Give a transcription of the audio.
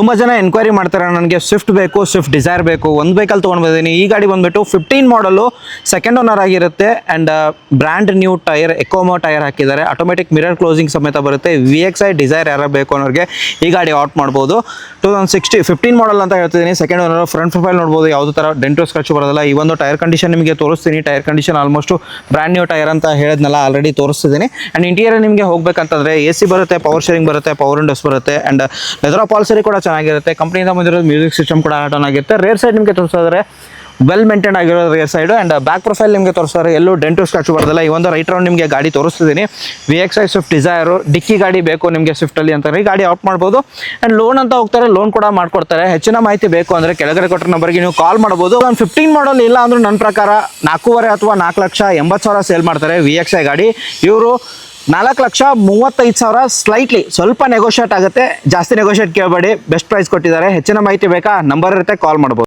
ತುಂಬ ಜನ ಎನ್ಕ್ವೈರಿ ಮಾಡ್ತಾರೆ, ನನಗೆ ಸ್ವಿಫ್ಟ್ ಬೇಕು, ಸ್ವಿಫ್ಟ್ ಡಿಸೈರ್ ಬೇಕು, ಒಂದು ವೆಹಿಕಲ್ ತೊಗೊಂಡು ಬಂದಿದ್ದೀನಿ. ಈ ಗಾಡಿ ಬಂದುಬಿಟ್ಟು 15 ಮಾಡಲು, ಸೆಕೆಂಡ್ ಓನರ್ ಆಗಿರುತ್ತೆ. ಆ್ಯಂಡ್ ಬ್ರ್ಯಾಂಡ್ ನ್ಯೂ ಟೈರ್, ಎಕೋಮೋ ಟೈರ್ ಹಾಕಿದ್ದಾರೆ. ಆಟೋಮೆಟಿಕ್ ಮಿರರ್ ಕ್ಲೋಸಿಂಗ್ ಸಮೇತ ಬರುತ್ತೆ. VXi ಡಿಸೈರ್ ಯಾರು ಬೇಕು ಅನ್ನೋರಿಗೆ ಈ ಗಾಡಿ ಆಟ್ ಮಾಡ್ಬೋದು. 15 ಮಾಡಲ್ ಅಂತ ಹೇಳ್ತಿದ್ದೀನಿ. Second owner. ಫ್ರಂಟ್ ಪ್ರೊಫೈಲ್ ನೋಡ್ಬೋದು, ಯಾವುದೇ ಥರ ಡೆಂಟು ಸ್ಕ್ರಾಚು ಬರೋದಿಲ್ಲ. ಈ ಒಂದು ಟೈರ್ ಕಂಡೀಷನ್ ನಿಮಗೆ ತೋರಿಸ್ತೀನಿ. Tyre condition almost brand new tyre ಅಂತ ಹೇಳಿದ್ನಲ್ಲ, ಆಲ್ರೆಡಿ ತೋರಿಸ್ತಿದ್ದೀನಿ. ಆ್ಯಂಡ್ ಇಂಟೀರಿಯರ್ ನಿಮಗೆ ಹೋಗ್ಬೇಕಂತಂದರೆ AC ಬರುತ್ತೆ, ಪವರ್ ಶೇರಿಂಗ್ ಬರುತ್ತೆ, ಪವರ್ ವಿಂಡೋಸ್ ಬರುತ್ತೆ. ಆ್ಯಂಡ್ ಲೆದರ್ ಅಪಾಲ್ಸರಿ ಕೂಡ ಚೆನ್ನಾಗಿರುತ್ತೆ. ಕಂಪ್ನಿಯಿಂದ ಬಂದಿರೋದು ಮ್ಯೂಸಿಕ್ ಸಿಸ್ಟಮ್ ಕೂಡ ಆನ್ ಆಗಿರುತ್ತೆ. ರೇರ್ ಸೈಡ್ ನಿಮಗೆ ತೋರಿಸಿದ್ರೆ ವೆಲ್ ಮೇಂಟೈನ್ ಆಗಿರೋ rear side. And back profile ನಿಮಗೆ ತೋರಿಸಿದ್ರೆ ಎಲ್ಲೂ ಡೆಂಟು ಸ್ಕ್ರಾಚು ಬರೋದಿಲ್ಲ. ಈ ಒಂದು ರೈಟ್ ರೌಂಡ್ ನಿಮಗೆ ಗಾಡಿ ತೋರಿಸ್ತಿದ್ದೀನಿ. VXi ಸ್ವಿಫ್ಟ್ ಡಿಸೈರು, ಡಿಕ್ಕಿ ಗಾಡಿ ಬೇಕು ನಿಮಗೆ ಸ್ವಿಫ್ಟಲ್ಲಿ ಅಂತಾರೆ, ಈ ಗಾಡಿ ಆಫ್ ಮಾಡ್ಬೋದು. ಆ್ಯಂಡ್ ಲೋನ್ ಅಂತ ಹೋಗ್ತಾರೆ, ಲೋನ್ ಕೂಡ ಮಾಡ್ಕೊಡ್ತಾರೆ. ಹೆಚ್ಚಿನ ಮಾಹಿತಿ ಬೇಕು ಅಂದರೆ ಕೆಳಗಡೆ ಕೊಟ್ಟರೆ ನಂಬರ್ಗೆ ನೀವು ಕಾಲ್ ಮಾಡ್ಬೋದು. ಒಂದು 15 ಮಾಡಲ್ ಇಲ್ಲ ಅಂದರೂ ನನ್ನ ಪ್ರಕಾರ 4.5 ಅಥವಾ 4,80,000 ಸೇಲ್ ಮಾಡ್ತಾರೆ VXi ಗಾಡಿ. ಇವರು 4,35,000 ಸ್ಲೈಟ್ಲಿ ಸ್ವಲ್ಪ ನೆಗೋಷಿಯೇಟ್ ಆಗುತ್ತೆ, ಜಾಸ್ತಿ ನೆಗೋಷಿಯೇಟ್ ಕೇಳಬೇಡಿ. ಬೆಸ್ಟ್ ಪ್ರೈಸ್ ಕೊಟ್ಟಿದ್ದಾರೆ. ಹೆಚ್ಚಿನ ಮಾಹಿತಿ ಬೇಕಾ, ನಂಬರ್ ಇರುತ್ತೆ, ಕಾಲ್ ಮಾಡ್ಬೋದು.